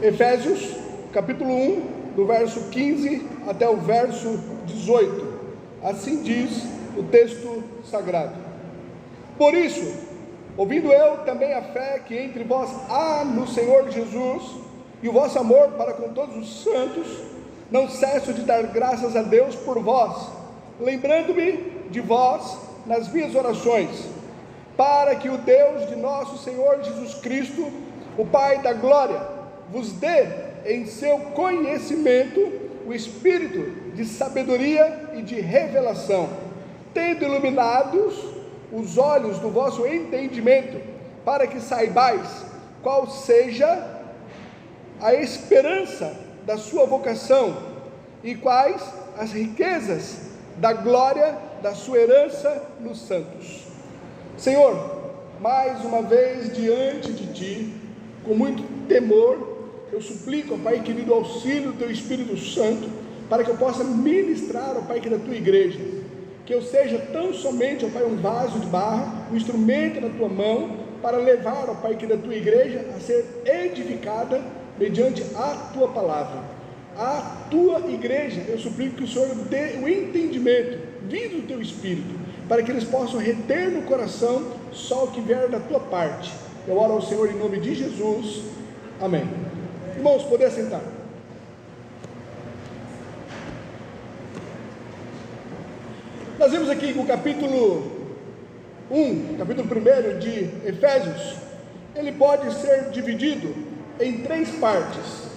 Efésios, capítulo 1, do verso 15 até o verso 18. Assim diz o texto sagrado: Por isso, ouvindo eu também a fé que entre vós há no Senhor Jesus, e o vosso amor para com todos os santos, não cesso de dar graças a Deus por vós, lembrando-me de vós nas minhas orações, para que o Deus de nosso Senhor Jesus Cristo, o Pai da glória, vos dê em seu conhecimento o espírito de sabedoria e de revelação, tendo iluminados os olhos do vosso entendimento, para que saibais qual seja a esperança da sua vocação e quais as riquezas da glória da sua herança nos santos. Senhor, mais uma vez diante de Ti, com muito temor, eu suplico, ó Pai querido, auxílio do Teu Espírito Santo, para que eu possa ministrar, ó Pai, que da Tua igreja, que eu seja tão somente, ó Pai, um vaso de barro, um instrumento na Tua mão, para levar, ó Pai, que da Tua igreja a ser edificada mediante a Tua palavra. A Tua igreja, eu suplico que o Senhor dê o entendimento, vindo do Teu Espírito, para que eles possam reter no coração só o que vier da Tua parte. Eu oro ao Senhor em nome de Jesus, amém. Irmãos, poder sentar. Nós vemos aqui que o capítulo 1 de Efésios, ele pode ser dividido em 3 partes.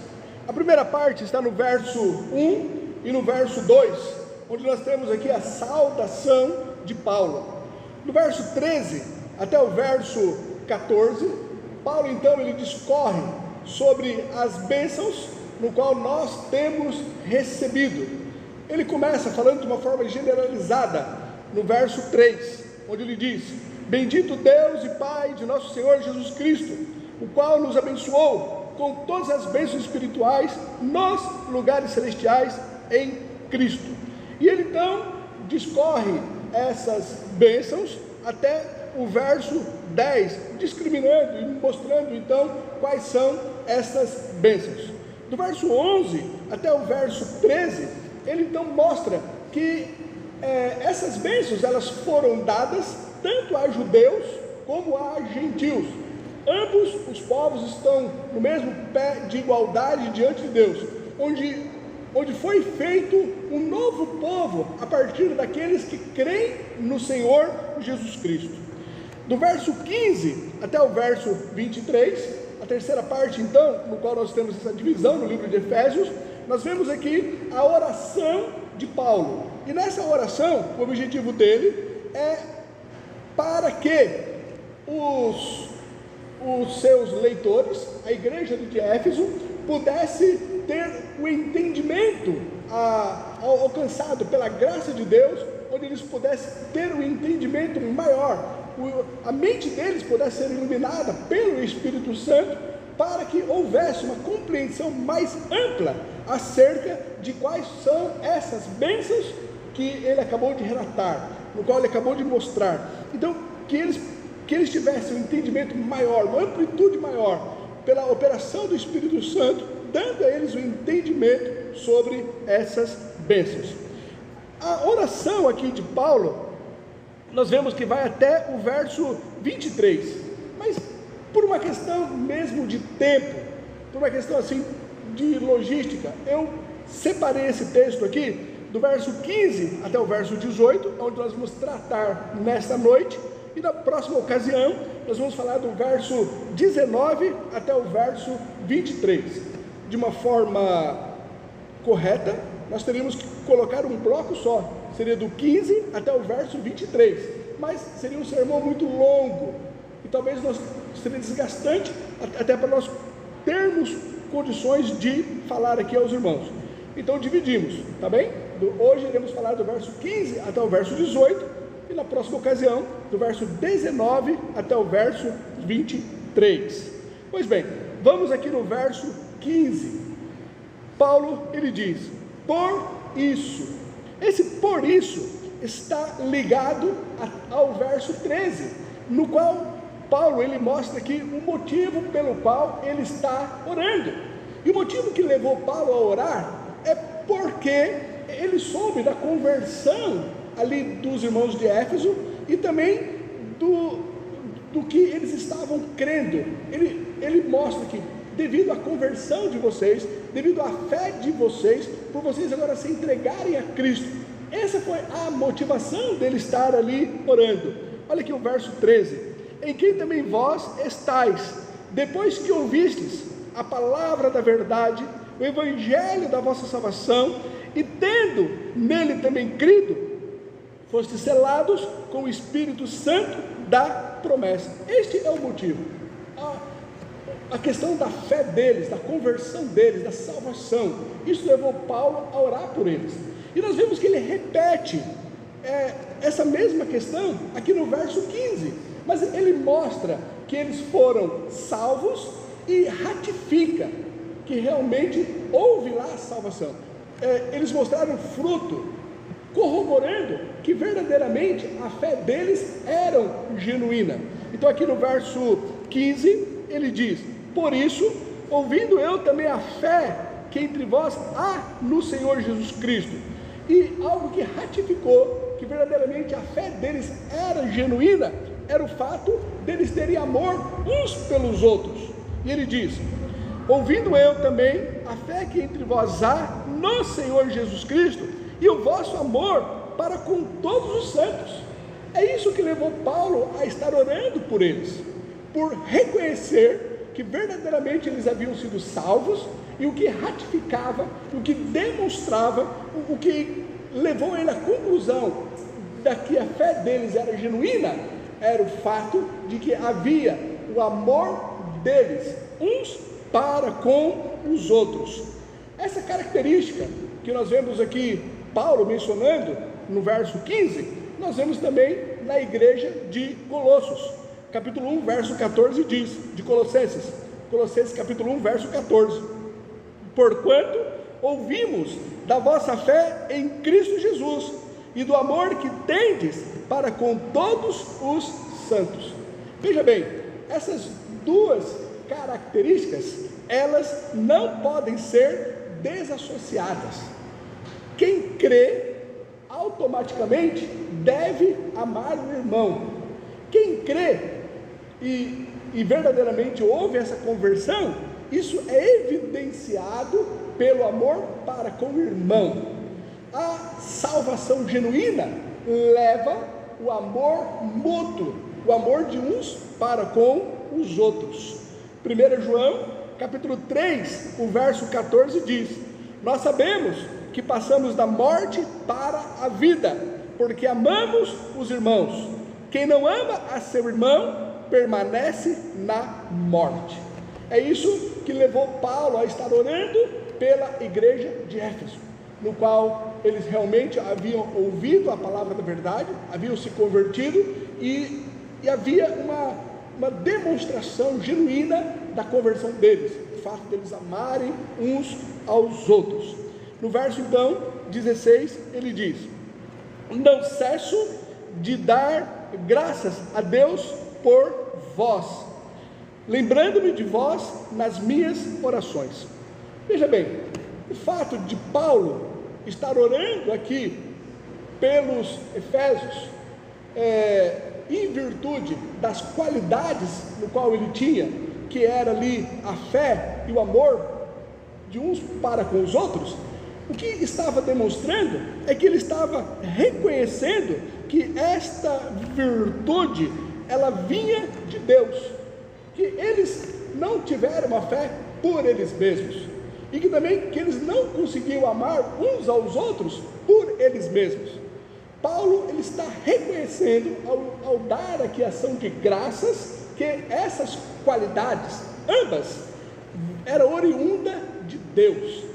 A primeira parte está no verso 1 e no verso 2, onde nós temos aqui a saudação de Paulo. No verso 13 até o verso 14, Paulo então ele discorre sobre as bênçãos no qual nós temos recebido. Ele começa falando de uma forma generalizada no verso 3, onde ele diz: Bendito Deus e Pai de nosso Senhor Jesus Cristo, o qual nos abençoou com todas as bênçãos espirituais nos lugares celestiais em Cristo. E ele então discorre essas bênçãos até o verso 10, discriminando e mostrando então quais são essas bênçãos. Do verso 11 até o verso 13, ele então mostra que essas bênçãos elas foram dadas tanto a judeus como a gentios. Ambos os povos estão no mesmo pé de igualdade diante de Deus, onde foi feito um novo povo a partir daqueles que creem no Senhor Jesus Cristo. Do verso 15 até o verso 23, a terceira parte então, no qual nós temos essa divisão no livro de Efésios, nós vemos aqui a oração de Paulo. E nessa oração, o objetivo dele é para que os seus leitores, a igreja de Éfeso, pudesse ter o entendimento alcançado pela graça de Deus, onde eles pudessem ter um entendimento maior, a mente deles pudesse ser iluminada pelo Espírito Santo, para que houvesse uma compreensão mais ampla acerca de quais são essas bênçãos que ele acabou de relatar, no qual ele acabou de mostrar. Então, que eles tivessem um entendimento maior, uma amplitude maior, pela operação do Espírito Santo, dando a eles o entendimento sobre essas bênçãos. A oração aqui de Paulo, nós vemos que vai até o verso 23, mas por uma questão mesmo de tempo, por uma questão assim de logística, eu separei esse texto aqui, do verso 15 até o verso 18, onde nós vamos tratar nesta noite. E na próxima ocasião, nós vamos falar do verso 19 até o verso 23. De uma forma correta, nós teríamos que colocar um bloco só, seria do 15 até o verso 23, mas seria um sermão muito longo, e talvez seria desgastante, até para nós termos condições de falar aqui aos irmãos. Então dividimos, tá bem? Hoje iremos falar do verso 15 até o verso 18, e na próxima ocasião, do verso 19 até o verso 23. Pois bem, vamos aqui no verso 15. Paulo, ele diz: por isso. Esse por isso está ligado ao verso 13, no qual Paulo, ele mostra aqui o motivo pelo qual ele está orando. E o motivo que levou Paulo a orar é porque ele soube da conversão ali dos irmãos de Éfeso e também do que eles estavam crendo. Ele mostra que devido à conversão de vocês, devido à fé de vocês, por vocês agora se entregarem a Cristo, essa foi a motivação dele estar ali orando. Olha aqui o verso 13: em quem também vós estáis, depois que ouvistes a palavra da verdade, o evangelho da vossa salvação, e tendo nele também crido, fostes selados com o Espírito Santo da promessa. Este é o motivo, a questão da fé deles, da conversão deles, da salvação. Isso levou Paulo a orar por eles, e nós vemos que ele repete essa mesma questão aqui no verso 15, mas ele mostra que eles foram salvos e ratifica que realmente houve lá a salvação. Eles mostraram fruto, corroborando que verdadeiramente a fé deles era genuína. Então aqui no verso 15 ele diz: por isso, ouvindo eu também a fé que entre vós há no Senhor Jesus Cristo, e algo que ratificou que verdadeiramente a fé deles era genuína, era o fato deles terem amor uns pelos outros. E ele diz: ouvindo eu também a fé que entre vós há no Senhor Jesus Cristo, e o vosso amor para com todos os santos. É isso que levou Paulo a estar orando por eles, por reconhecer que verdadeiramente eles haviam sido salvos, e o que ratificava, o que demonstrava, o que levou ele à conclusão de que a fé deles era genuína, era o fato de que havia o amor deles uns para com os outros. Essa característica que nós vemos aqui Paulo mencionando no verso 15, nós vemos também na igreja de Colossos, capítulo 1, verso 14 diz, de Colossenses capítulo 1, verso 14: porquanto ouvimos da vossa fé em Cristo Jesus, e do amor que tendes para com todos os santos. Veja bem, essas duas características, elas não podem ser desassociadas. Quem crê, automaticamente deve amar o irmão. Quem crê e verdadeiramente houve essa conversão, isso é evidenciado pelo amor para com o irmão. A salvação genuína leva o amor mútuo, o amor de uns para com os outros. 1 João capítulo 3, o verso 14 diz: nós sabemos que passamos da morte para a vida, porque amamos os irmãos. Quem não ama a seu irmão permanece na morte. É isso que levou Paulo a estar orando pela igreja de Éfeso, no qual eles realmente haviam ouvido a palavra da verdade, haviam se convertido, e havia uma demonstração genuína da conversão deles, o fato deles amarem uns aos outros. No verso então 16 ele diz: não cesso de dar graças a Deus por vós, lembrando-me de vós nas minhas orações. Veja bem, o fato de Paulo estar orando aqui pelos Efésios, em virtude das qualidades no qual ele tinha, que era ali a fé e o amor de uns para com os outros, o que estava demonstrando é que ele estava reconhecendo que esta virtude, ela vinha de Deus, que eles não tiveram uma fé por eles mesmos, e que também que eles não conseguiam amar uns aos outros por eles mesmos. Paulo, ele está reconhecendo, ao dar aqui a ação de graças, que essas qualidades, ambas, eram oriunda de Deus.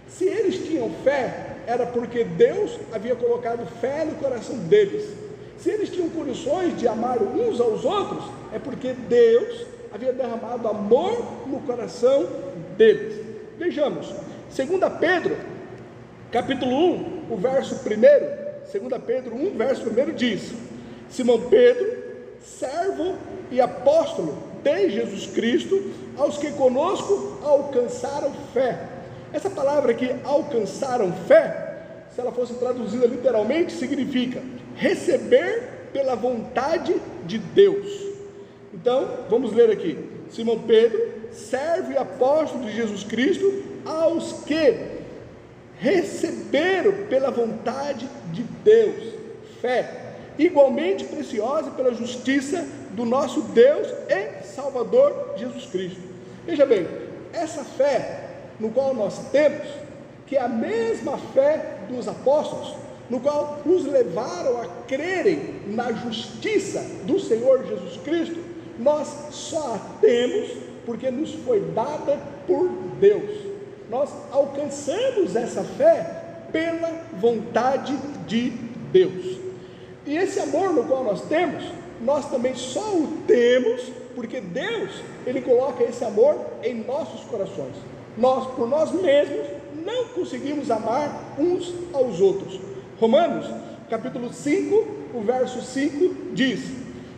Se eles tinham fé, era porque Deus havia colocado fé no coração deles. Se eles tinham condições de amar uns aos outros, é porque Deus havia derramado amor no coração deles. Vejamos, 2 Pedro, capítulo 1, o verso 1, 2 Pedro 1, verso 1 diz: Simão Pedro, servo e apóstolo de Jesus Cristo, aos que conosco alcançaram fé. Essa palavra aqui, alcançaram fé, se ela fosse traduzida literalmente, significa receber pela vontade de Deus. Então, vamos ler aqui. Simão Pedro, servo e apóstolo de Jesus Cristo, aos que receberam pela vontade de Deus fé, igualmente preciosa pela justiça do nosso Deus e Salvador Jesus Cristo. Veja bem, essa fé no qual nós temos, que é a mesma fé dos apóstolos, no qual nos levaram a crerem na justiça do Senhor Jesus Cristo, nós só a temos porque nos foi dada por Deus. Nós alcançamos essa fé pela vontade de Deus. E esse amor no qual nós temos, nós também só o temos porque Deus, Ele coloca esse amor em nossos corações. Nós, por nós mesmos, não conseguimos amar uns aos outros. Romanos, capítulo 5, o verso 5 diz: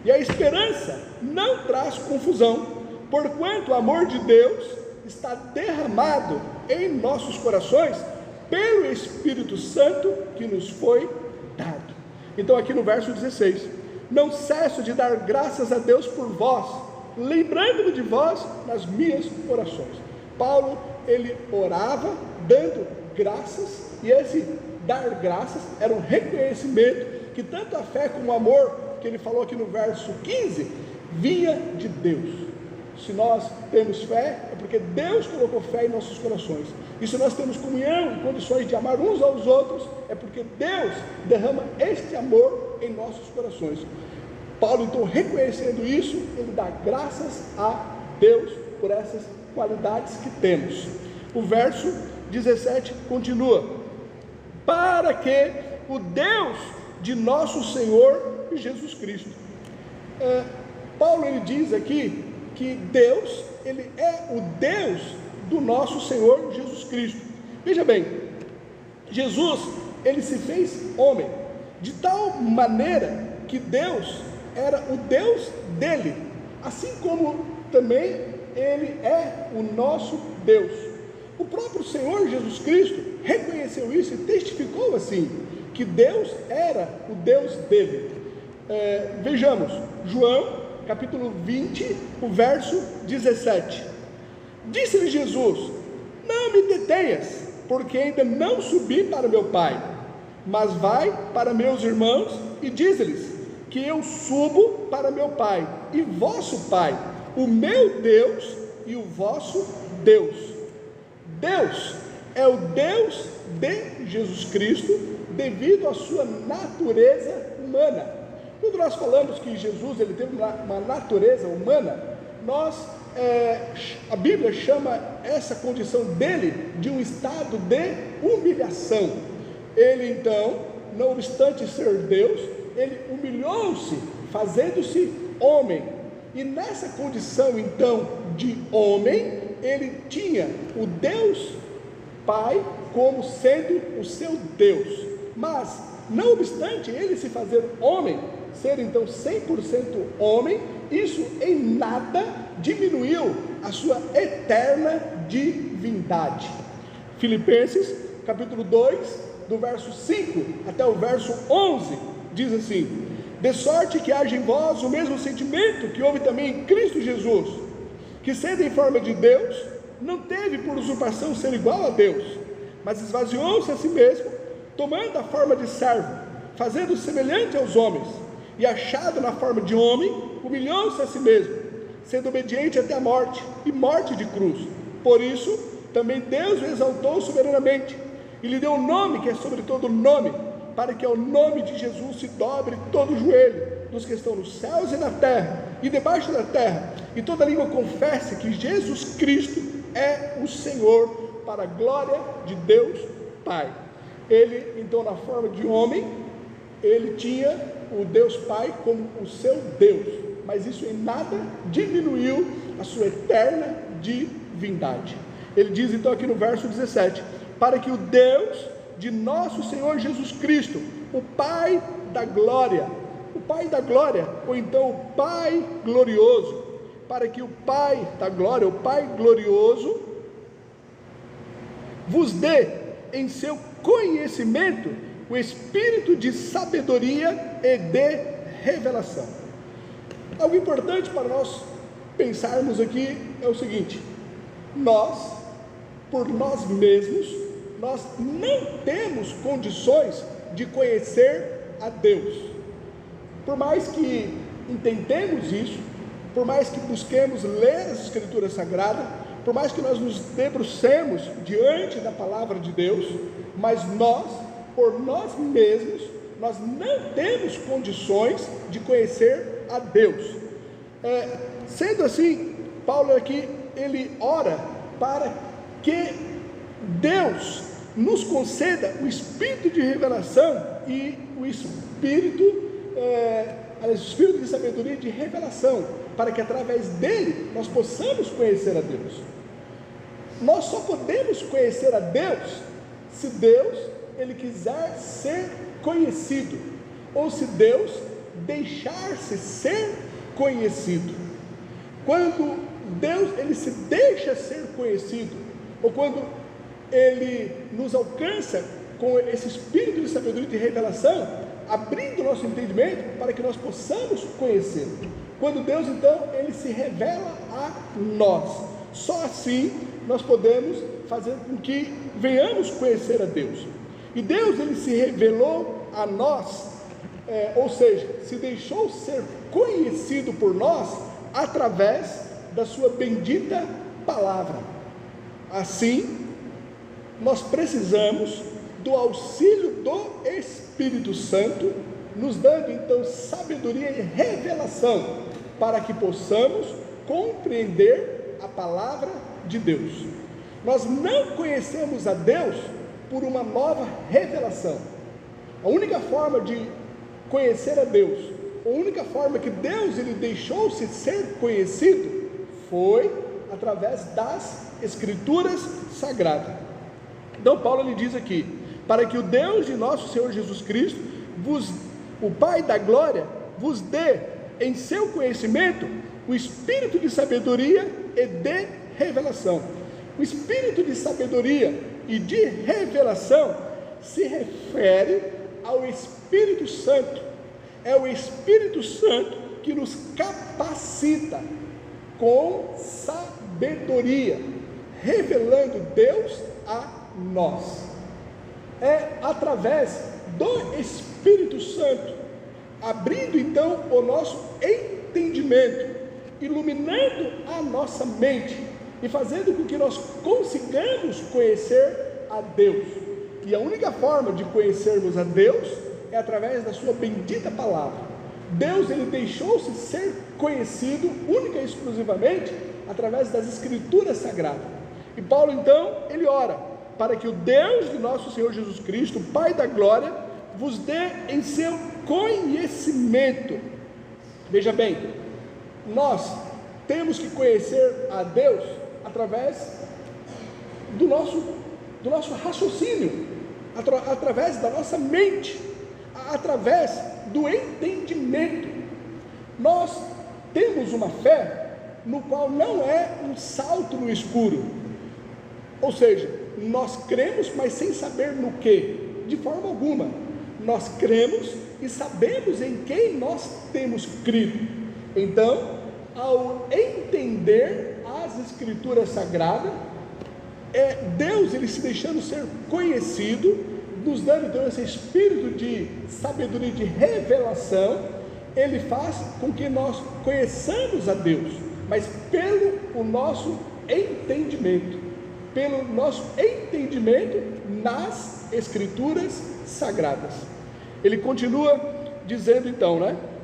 e a esperança não traz confusão, porquanto o amor de Deus está derramado em nossos corações pelo Espírito Santo que nos foi dado. Então aqui no verso 16: não cesso de dar graças a Deus por vós, lembrando-me de vós nas minhas orações. Paulo, ele orava dando graças, e esse dar graças era um reconhecimento que tanto a fé como o amor, que ele falou aqui no verso 15, vinha de Deus. Se nós temos fé, é porque Deus colocou fé em nossos corações. E se nós temos comunhão e condições de amar uns aos outros, é porque Deus derrama este amor em nossos corações. Paulo, então, reconhecendo isso, ele dá graças a Deus por essas qualidades que temos. O verso 17 continua: para que o Deus de nosso Senhor Jesus Cristo. Paulo, ele diz aqui que Deus, ele é o Deus do nosso Senhor Jesus Cristo. Veja bem, Jesus, ele se fez homem, de tal maneira que Deus era o Deus dele, assim como também ele é o nosso Deus. O próprio Senhor Jesus Cristo reconheceu isso e testificou assim, que Deus era o Deus dele. Vejamos, João, capítulo 20, o verso 17. Disse-lhe Jesus: não me detenhas, porque ainda não subi para meu Pai, mas vai para meus irmãos e diz-lhes que eu subo para meu Pai e vosso Pai, o meu Deus e o vosso Deus. Deus é o Deus de Jesus Cristo devido à sua natureza humana. Quando nós falamos que Jesus, ele teve uma natureza humana, a Bíblia chama essa condição dele de um estado de humilhação. Ele então, não obstante ser Deus, ele humilhou-se, fazendo-se homem. E nessa condição então de homem, ele tinha o Deus Pai como sendo o seu Deus. Mas, não obstante ele se fazer homem, ser então 100% homem, isso em nada diminuiu a sua eterna divindade. Filipenses, capítulo 2, do verso 5 até o verso 11, diz assim: de sorte que haja em vós o mesmo sentimento que houve também em Cristo Jesus, que sendo em forma de Deus, não teve por usurpação ser igual a Deus, mas esvaziou-se a si mesmo, tomando a forma de servo, fazendo semelhante aos homens, e achado na forma de homem, humilhou-se a si mesmo, sendo obediente até a morte, e morte de cruz. Por isso, também Deus o exaltou soberanamente, e lhe deu um nome que é sobre todo nome, para que ao nome de Jesus se dobre todo o joelho, dos que estão nos céus e na terra, e debaixo da terra, e toda língua confesse que Jesus Cristo é o Senhor, para a glória de Deus Pai. Ele, então, na forma de homem, ele tinha o Deus Pai como o seu Deus, mas isso em nada diminuiu a sua eterna divindade. Ele diz então aqui no verso 17: para que o Deus de nosso Senhor Jesus Cristo, o Pai da glória, ou então o Pai glorioso, para que o Pai da glória, o Pai glorioso, vos dê em seu conhecimento o espírito de sabedoria e de revelação. Algo importante para nós pensarmos aqui é o seguinte: nós, por nós mesmos, nós não temos condições de conhecer a Deus. Por mais que intentemos isso, por mais que busquemos ler as Escrituras Sagradas, por mais que nós nos debrucemos diante da palavra de Deus, mas nós, por nós mesmos, nós não temos condições de conhecer a Deus. Sendo assim, Paulo aqui, ele ora para que Deus nos conceda o espírito de revelação e o espírito de sabedoria e de revelação, para que através dele nós possamos conhecer a Deus. Nós só podemos conhecer a Deus se Deus ele quiser ser conhecido, ou se Deus deixar-se ser conhecido. Quando Deus ele se deixa ser conhecido, ou quando ele nos alcança com esse espírito de sabedoria e de revelação, abrindo o nosso entendimento para que nós possamos conhecê-lo. Quando Deus então ele se revela a nós, só assim nós podemos fazer com que venhamos conhecer a Deus. E Deus ele se revelou a nós, ou seja, se deixou ser conhecido por nós através da sua bendita palavra. Assim, nós precisamos do auxílio do Espírito Santo, nos dando então sabedoria e revelação, para que possamos compreender a palavra de Deus. Nós não conhecemos a Deus por uma nova revelação. A única forma de conhecer a Deus, a única forma que Deus ele deixou-se ser conhecido, foi através das Escrituras Sagradas. Então Paulo ele diz aqui: para que o Deus de nosso Senhor Jesus Cristo, o Pai da glória, vos dê em seu conhecimento o espírito de sabedoria e de revelação. O espírito de sabedoria e de revelação se refere ao Espírito Santo. É o Espírito Santo que nos capacita com sabedoria, revelando Deus a nós. É através do Espírito Santo, abrindo então o nosso entendimento, iluminando a nossa mente e fazendo com que nós consigamos conhecer a Deus. E a única forma de conhecermos a Deus é através da sua bendita palavra. Deus ele deixou-se ser conhecido única e exclusivamente através das Escrituras Sagradas. E Paulo então ele ora para que o Deus de nosso Senhor Jesus Cristo, o Pai da glória, vos dê em seu conhecimento. Veja bem, nós temos que conhecer a Deus através do nosso raciocínio, através da nossa mente, através do entendimento. Nós temos uma fé no qual não é um salto no escuro, ou seja, nós cremos, mas sem saber no que, de forma alguma. Nós cremos e sabemos em quem nós temos crido. Então, ao entender as Escrituras Sagradas, Deus ele se deixando ser conhecido, nos dando então esse espírito de sabedoria e de revelação, ele faz com que nós conheçamos a Deus, mas pelo nosso entendimento nas Escrituras Sagradas. Ele continua dizendo então,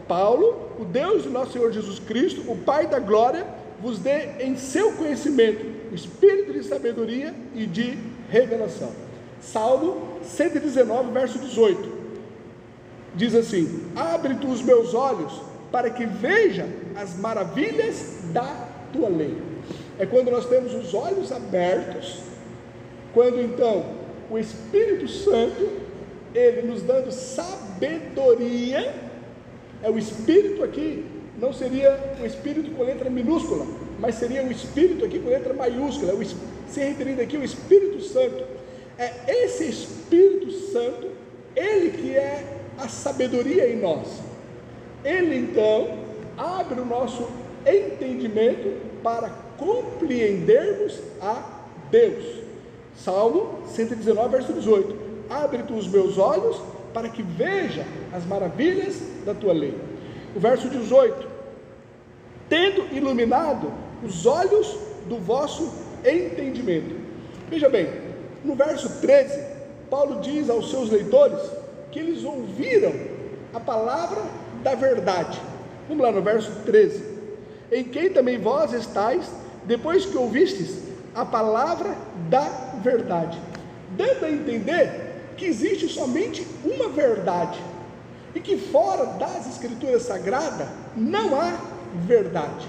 Paulo, o Deus de nosso Senhor Jesus Cristo, o Pai da glória, vos dê em seu conhecimento o espírito de sabedoria e de revelação. Salmo 119, verso 18, diz assim: abre tu os meus olhos para que veja as maravilhas da tua lei. É quando nós temos os olhos abertos, quando então o Espírito Santo, ele nos dando sabedoria, é o Espírito aqui não seria o Espírito com letra minúscula, mas seria o Espírito aqui com letra maiúscula, se referindo aqui ao Espírito Santo. É esse Espírito Santo, ele que é a sabedoria em nós. Ele então abre o nosso entendimento para compreendermos a Deus. Salmo 119, verso 18: abre tu os meus olhos para que veja as maravilhas da tua lei. O verso 18: tendo iluminado os olhos do vosso entendimento. Veja bem, no verso 13, Paulo diz aos seus leitores que eles ouviram a palavra da verdade. Vamos lá no verso 13: em quem também vós estáis, depois que ouvistes a palavra da verdade, dando a entender que existe somente uma verdade, e que fora das Escrituras Sagradas não há verdade.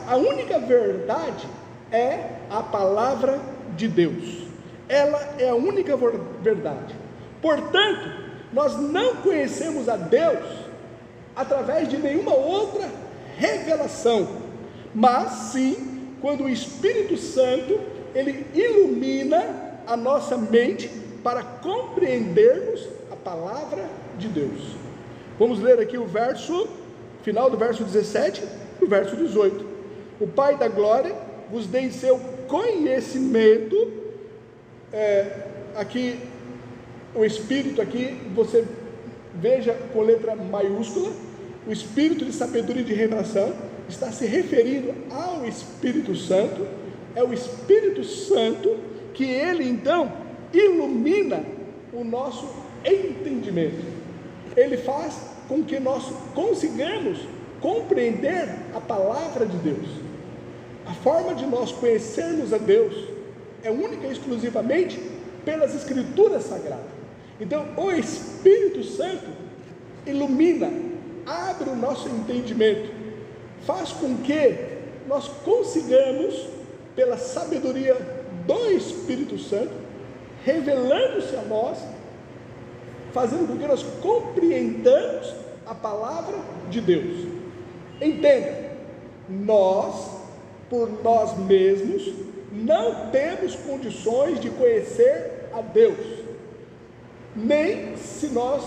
A única verdade é a palavra de Deus. Ela é a única verdade. Portanto, nós não conhecemos a Deus através de nenhuma outra revelação, mas sim quando o Espírito Santo ele ilumina a nossa mente para compreendermos a palavra de Deus. Vamos ler aqui o verso final do verso 17 e o verso 18: o Pai da glória vos dê em seu conhecimento. Aqui o Espírito, aqui você veja com letra maiúscula, o Espírito de sabedoria e de revelação está se referindo ao Espírito Santo. É o Espírito Santo que ele então ilumina o nosso entendimento. Ele faz com que nós consigamos compreender a palavra de Deus. A forma de nós conhecermos a Deus é única e exclusivamente pelas Escrituras Sagradas. Então o Espírito Santo ilumina, abre o nosso entendimento, faz com que nós consigamos, pela sabedoria do Espírito Santo, revelando-se a nós, fazendo com que nós compreendamos a palavra de Deus. Entenda, nós, por nós mesmos, não temos condições de conhecer a Deus, nem se nós,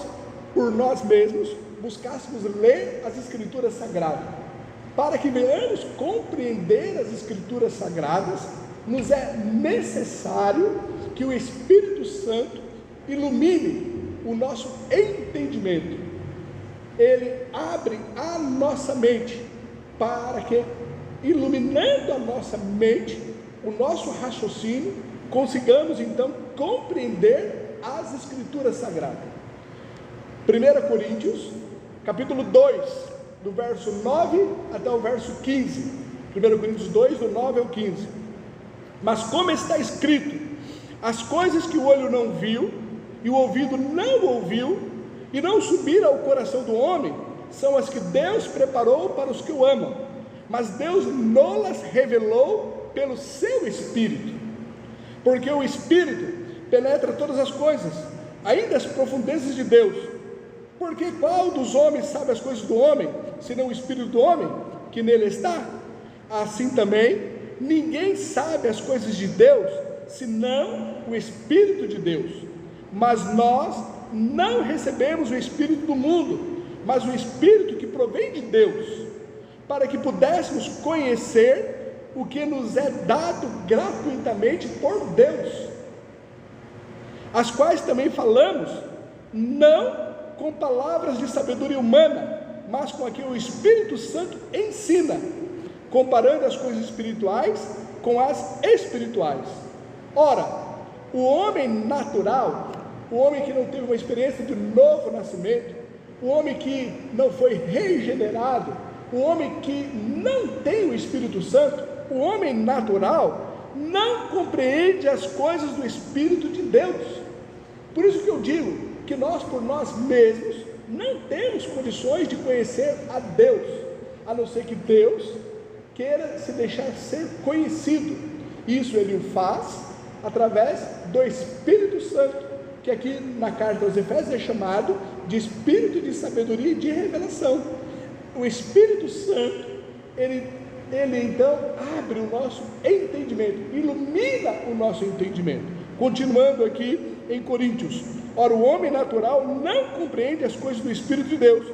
por nós mesmos, buscássemos ler as Escrituras Sagradas. Para que venhamos compreender as Escrituras Sagradas, nos é necessário que o Espírito Santo ilumine o nosso entendimento. Ele abre a nossa mente para que, iluminando a nossa mente, o nosso raciocínio, consigamos então compreender as Escrituras Sagradas. 1 Coríntios, capítulo 2, do verso 9 até o verso 15. 1 Coríntios 2, do 9 ao 15. Mas como está escrito: as coisas que o olho não viu, e o ouvido não ouviu, e não subiram ao coração do homem, são as que Deus preparou para os que o amam. Mas Deus não-las revelou pelo seu Espírito, porque o Espírito penetra todas as coisas, ainda as profundezas de Deus. Porque qual dos homens sabe as coisas do homem, senão o Espírito do homem que nele está? Assim também, ninguém sabe as coisas de Deus, senão o Espírito de Deus. Mas nós não recebemos o Espírito do mundo, mas o Espírito que provém de Deus, para que pudéssemos conhecer o que nos é dado gratuitamente por Deus, as quais também falamos, não com palavras de sabedoria humana, mas com aquilo que o Espírito Santo ensina, comparando as coisas espirituais com as espirituais. Ora, o homem natural, o homem que não teve uma experiência de novo nascimento, o homem que não foi regenerado, o homem que não tem o Espírito Santo, o homem natural, não compreende as coisas do Espírito de Deus. Por isso que eu digo que nós, por nós mesmos, não temos condições de conhecer a Deus, a não ser que Deus queira se deixar ser conhecido. Isso Ele o faz através do Espírito Santo, que aqui na carta aos Efésios é chamado de Espírito de sabedoria e de revelação. o Espírito Santo, ele então abre o nosso entendimento, ilumina o nosso entendimento. Continuando aqui em Coríntios: ora, o homem natural não compreende as coisas do Espírito de Deus,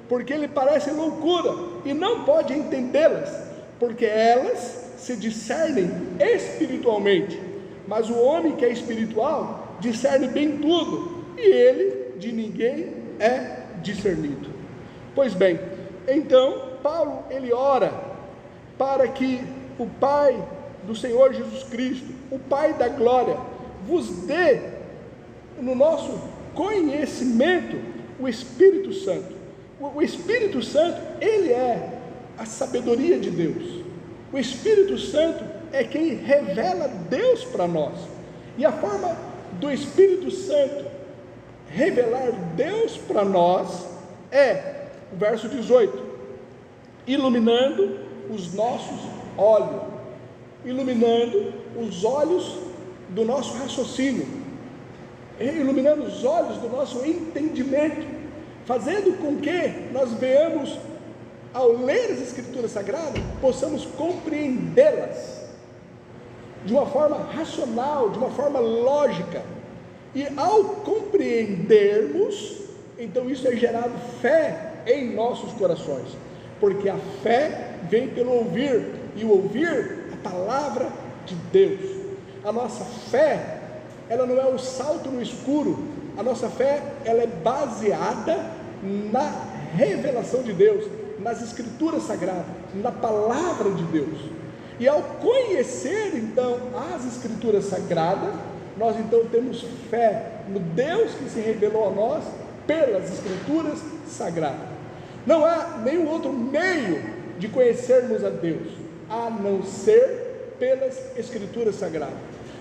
porque ele parece loucura, e não pode entendê-las, porque elas se discernem espiritualmente. Mas o homem que é espiritual discerne bem tudo, e ele de ninguém é discernido. Pois bem, então Paulo ele ora para que o Pai do Senhor Jesus Cristo, o Pai da glória, vos dê no nosso conhecimento o Espírito Santo. O Espírito Santo, ele é a sabedoria de Deus. O Espírito Santo é quem revela Deus para nós. E a forma do Espírito Santo revelar Deus para nós é o verso 18: iluminando os nossos olhos, iluminando os olhos do nosso raciocínio, iluminando os olhos do nosso entendimento, fazendo com que nós veamos, ao ler as Escrituras Sagradas, possamos compreendê-las de uma forma racional, de uma forma lógica. E ao compreendermos, então isso é gerado fé em nossos corações, porque a fé vem pelo ouvir, e o ouvir a palavra de Deus. A nossa fé, ela não é um salto no escuro. A nossa fé, ela é baseada na revelação de Deus, nas Escrituras Sagradas, na palavra de Deus. E ao conhecer então as Escrituras Sagradas, nós então temos fé no Deus que se revelou a nós pelas Escrituras Sagradas. Não há nenhum outro meio de conhecermos a Deus, a não ser pelas Escrituras Sagradas.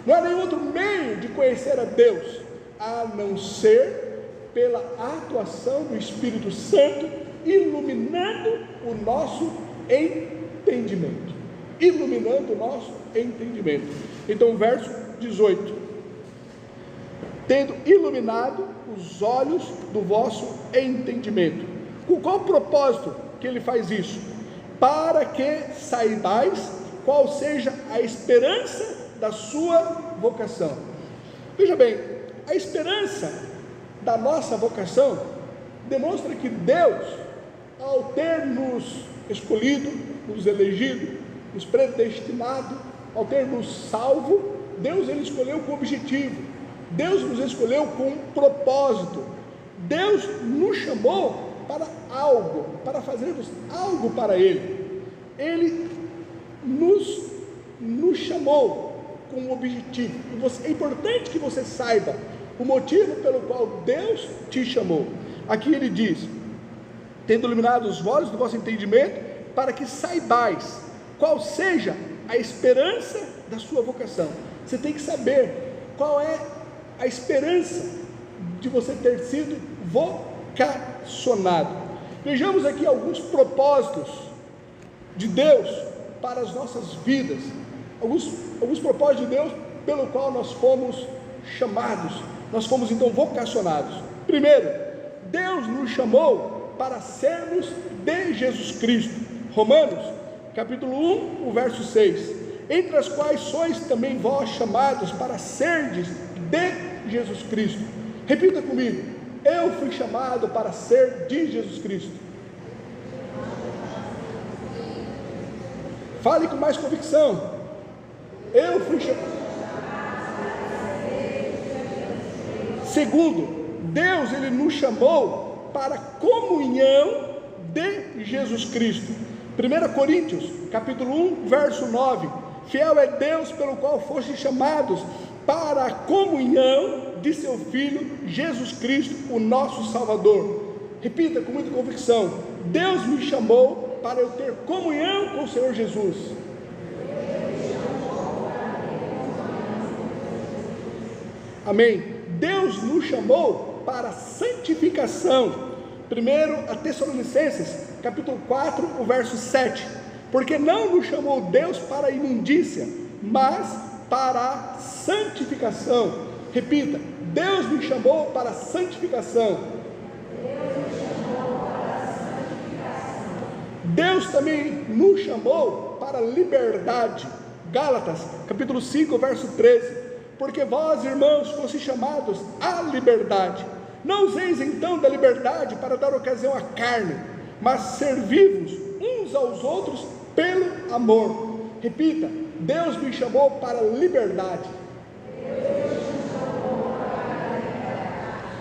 Não há nenhum outro meio de conhecer a Deus, a não ser pela atuação do Espírito Santo, iluminando o nosso entendimento. Iluminando o nosso entendimento. Então, verso 18: tendo iluminado os olhos do vosso entendimento. Com qual propósito que ele faz isso? Para que saibais qual seja a esperança da sua vocação. Veja bem, a esperança da nossa vocação demonstra que Deus, ao ter nos escolhido, nos elegido, nos predestinado, ao ter nos salvo, Deus ele escolheu com objetivo, Deus nos escolheu com um propósito, Deus nos chamou para algo, para fazermos algo para Ele. Ele nos chamou com um objetivo. É importante que você saiba o motivo pelo qual Deus te chamou. Aqui ele diz: tendo iluminado os olhos do vosso entendimento, para que saibais qual seja a esperança da sua vocação. Você tem que saber qual é a esperança de você ter sido vocacionado. Vejamos aqui alguns propósitos de Deus para as nossas vidas, alguns propósitos de Deus pelo qual nós fomos chamados, nós fomos então vocacionados. Primeiro, Deus nos chamou para sermos de Jesus Cristo. Romanos, capítulo 1, o verso 6: entre as quais sois também vós chamados para serdes de Jesus Cristo. Repita comigo: eu fui chamado para ser de Jesus Cristo. Fale com mais convicção: eu fui chamado. Segundo, Deus ele nos chamou para a comunhão de Jesus Cristo. 1 Coríntios, capítulo 1, verso 9: fiel é Deus pelo qual fostes chamados para a comunhão de seu Filho Jesus Cristo, o nosso Salvador. Repita com muita convicção: Deus me chamou para eu ter comunhão com o Senhor Jesus. Amém. Deus nos chamou para a santificação. 1 a Tessalonicenses, capítulo 4, o verso 7: porque não nos chamou Deus para a imundícia, mas para a santificação. Repita: Deus me chamou para a santificação. Deus também nos chamou para a liberdade. Gálatas, capítulo 5, verso 13. Porque vós, irmãos, fostes chamados à liberdade. Não useis então da liberdade para dar ocasião à carne, mas servi-vos uns aos outros pelo amor. Repita: Deus me chamou para a liberdade.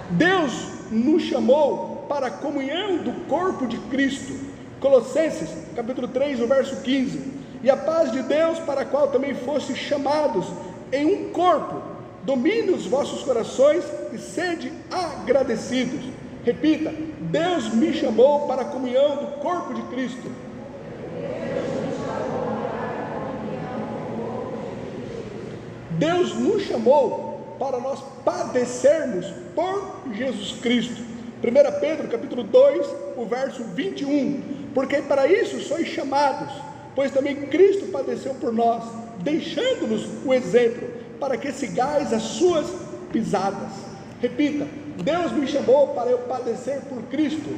Deus nos chamou para a comunhão do corpo de Cristo. Colossenses, capítulo 3, o verso 15. E a paz de Deus, para a qual também fostes chamados em um corpo, domine os vossos corações e sede agradecidos. Repita: Deus me chamou para a comunhão do corpo de Cristo. Deus nos chamou para nós padecermos por Jesus Cristo. 1 Pedro capítulo 2, o verso 21. Porque para isso sois chamados, pois também Cristo padeceu por nós, deixando-nos o exemplo, para que sigais as suas pisadas. Repita: Deus me chamou para eu padecer por Cristo.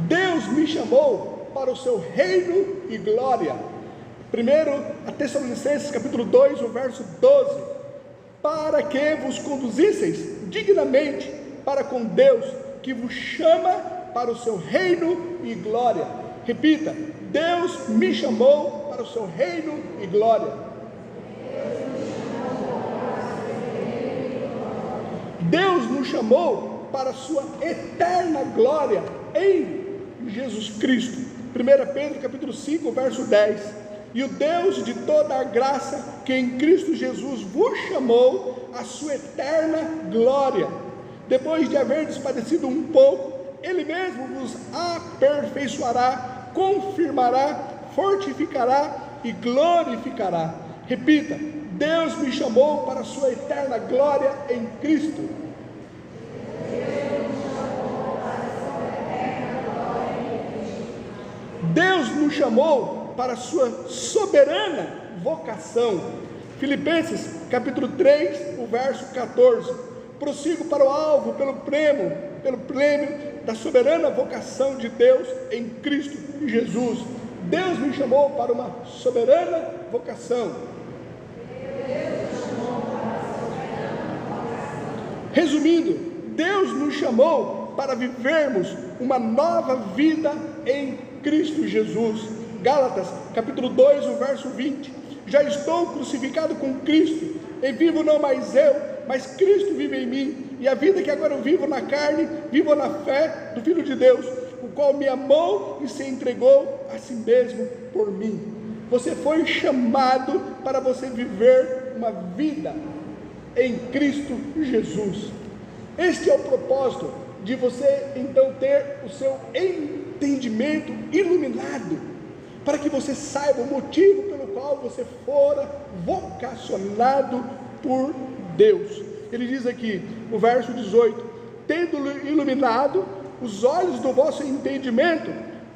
Deus me chamou para o seu reino e glória. 1 Tessalonicenses capítulo 2, o verso 12. Para que vos conduzisseis dignamente para com Deus, que vos chama para o seu reino e glória. Repita: Deus me chamou para o seu reino e glória. Deus nos chamou para a sua eterna glória em Jesus Cristo. 1 Pedro capítulo 5, verso 10. E o Deus de toda a graça, que em Cristo Jesus vos chamou à sua eterna glória, depois de haverdes padecido um pouco, Ele mesmo vos aperfeiçoará, confirmará, fortificará e glorificará. Repita: Deus me chamou para a sua eterna glória em Cristo. Deus nos chamou para a sua soberana vocação. Filipenses capítulo 3, o verso 14. Prossigo para o alvo, pelo prêmio da soberana vocação de Deus em Cristo Jesus. Deus me chamou para uma soberana vocação. Resumindo, Deus nos chamou para vivermos uma nova vida em Cristo Jesus. Gálatas capítulo 2, o verso 20. Já estou crucificado com Cristo, e vivo não mais eu, mas Cristo vive em mim, e a vida que agora eu vivo na carne, vivo na fé do Filho de Deus, o qual me amou e se entregou a si mesmo por mim. Você foi chamado para você viver uma vida em Cristo Jesus. Este é o propósito de você então ter o seu entendimento iluminado, para que você saiba o motivo pelo qual você fora vocacionado por Deus. Ele diz aqui, o verso 18: tendo iluminado os olhos do vosso entendimento,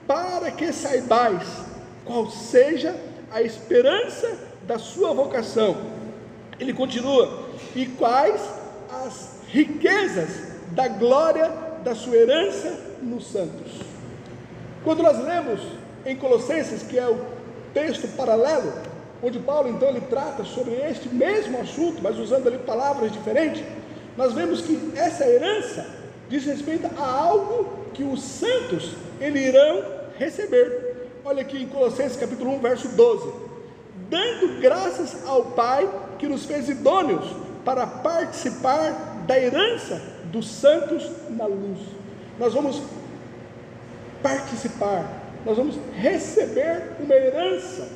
para que saibais qual seja a esperança da sua vocação. Ele continua: e quais as riquezas da glória da sua herança nos santos. Quando nós lemos em Colossenses, que é o texto paralelo, onde Paulo então ele trata sobre este mesmo assunto, mas usando ali palavras diferentes, nós vemos que essa herança diz respeito a algo que os santos eles irão receber. Olha aqui em Colossenses capítulo 1, verso 12: dando graças ao Pai que nos fez idôneos para participar da herança dos santos na luz. Nós vamos participar, nós vamos receber uma herança.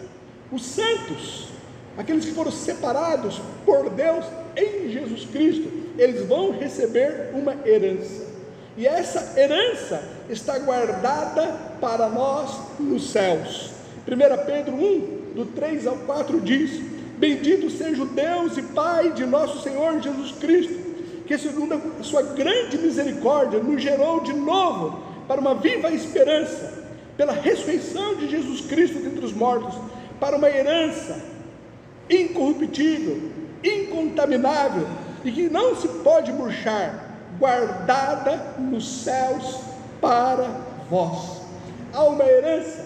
Os santos, aqueles que foram separados por Deus em Jesus Cristo, eles vão receber uma herança, e essa herança está guardada para nós nos céus. 1 Pedro 1, do 3 ao 4 diz: bendito seja o Deus e Pai de nosso Senhor Jesus Cristo, que segundo a sua grande misericórdia nos gerou de novo para uma viva esperança, pela ressurreição de Jesus Cristo dentre os mortos, para uma herança incorruptível, incontaminável, e que não se pode murchar, guardada nos céus para vós. Há uma herança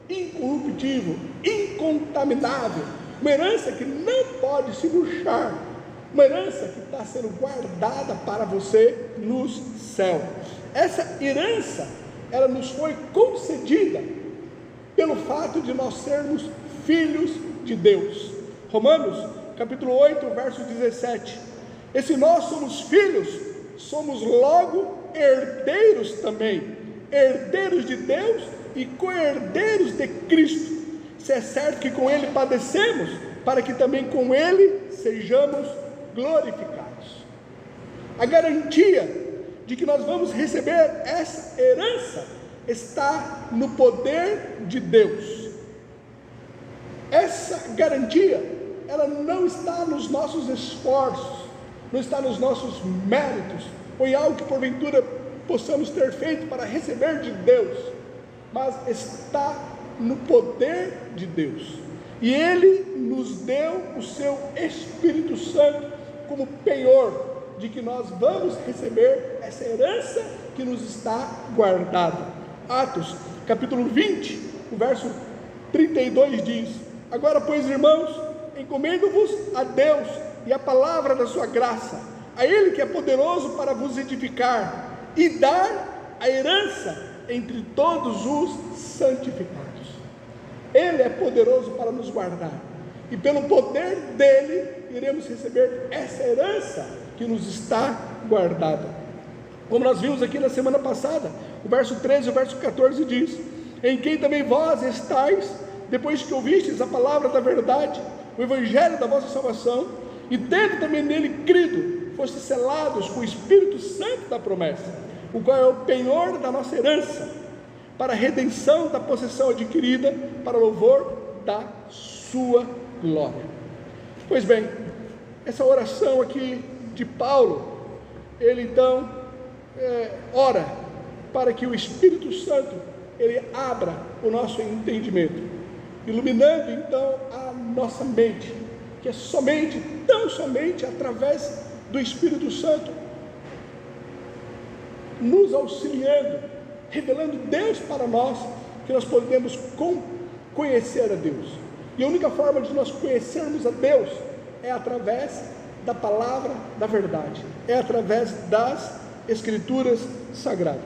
incorruptível, incontaminável, uma herança que não pode se murchar, uma herança que está sendo guardada para você nos céus. Essa herança, ela nos foi concedida pelo fato de nós sermos filhos de Deus. Romanos capítulo 8, verso 17. E se nós somos filhos, somos logo herdeiros também, herdeiros de Deus e co-herdeiros de Cristo, se é certo que com Ele padecemos, para que também com Ele sejamos glorificados. A garantia de que nós vamos receber essa herança está no poder de Deus. Essa garantia, ela não está nos nossos esforços, não está nos nossos méritos, ou em algo que porventura possamos ter feito para receber de Deus, mas está no poder de Deus. E Ele nos deu o seu Espírito Santo como penhor de que nós vamos receber essa herança que nos está guardada. Atos capítulo 20, o verso 32 diz: agora pois, irmãos, encomendo-vos a Deus e a palavra da sua graça, a Ele que é poderoso para vos edificar e dar a herança entre todos os santificados. Ele é poderoso para nos guardar, e pelo poder dele iremos receber essa herança que nos está guardada. Como nós vimos aqui na semana passada, o verso 13 e o verso 14 diz: em quem também vós estáis, depois que ouvistes a palavra da verdade, o evangelho da vossa salvação, e tendo também nele crido, fostes selados com o Espírito Santo da promessa, o qual é o penhor da nossa herança, para a redenção da possessão adquirida, para o louvor da sua glória. Pois bem, essa oração aqui de Paulo, ele então ora para que o Espírito Santo ele abra o nosso entendimento, iluminando então a nossa mente, que é somente, tão somente através do Espírito Santo nos auxiliando, revelando Deus para nós, que nós podemos conhecer a Deus. E a única forma de nós conhecermos a Deus é através da palavra da verdade, é através das Escrituras Sagradas.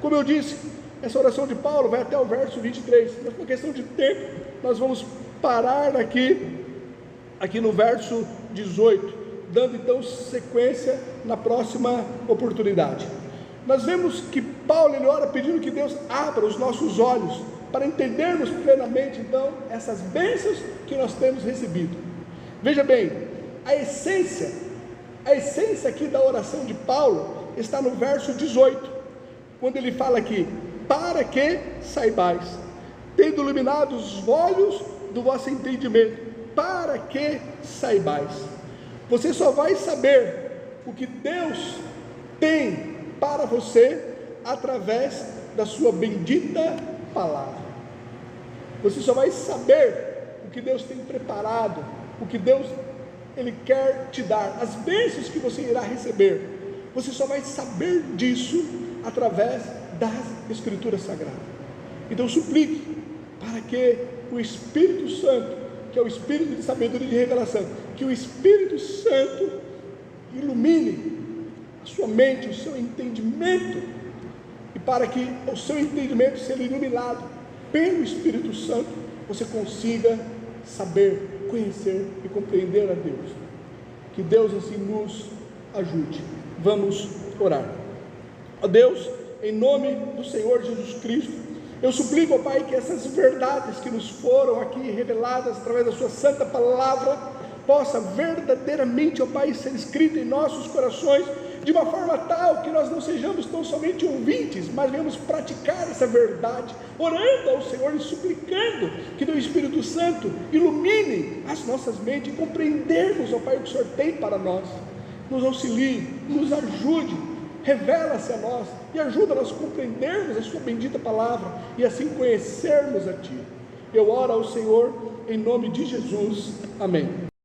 Como eu disse, essa oração de Paulo vai até o verso 23, mas por questão de tempo, nós vamos parar aqui no verso 18, dando então sequência na próxima oportunidade. Nós vemos que Paulo ele ora pedindo que Deus abra os nossos olhos para entendermos plenamente então essas bênçãos que nós temos recebido. Veja bem, a essência aqui da oração de Paulo está no verso 18, quando ele fala aqui: para que saibais, tendo iluminado os olhos do vosso entendimento, para que saibais. Você só vai saber o que Deus tem para você através da sua bendita palavra. Você só vai saber o que Deus tem preparado, o que Deus ele quer te dar, as bênçãos que você irá receber. Você só vai saber disso através das Escrituras Sagradas. Então suplique para que o Espírito Santo, que é o Espírito de sabedoria e de revelação, que o Espírito Santo ilumine a sua mente, o seu entendimento, e para que o seu entendimento seja iluminado pelo Espírito Santo, você consiga saber, conhecer e compreender a Deus. Que Deus assim nos ajude. Vamos orar. Ó Deus, em nome do Senhor Jesus Cristo, eu suplico, ó Pai, que essas verdades que nos foram aqui reveladas através da sua santa palavra, possa verdadeiramente, ó Pai, ser escrita em nossos corações, de uma forma tal que nós não sejamos tão somente ouvintes, mas venhamos praticar essa verdade, orando ao Senhor e suplicando que o Espírito Santo ilumine as nossas mentes e compreendermos, ó Pai, o que o Senhor tem para nós. Nos auxilie, nos ajude, revela-se a nós e ajuda-nos a compreendermos a sua bendita palavra e assim conhecermos a Ti. Eu oro ao Senhor em nome de Jesus, amém.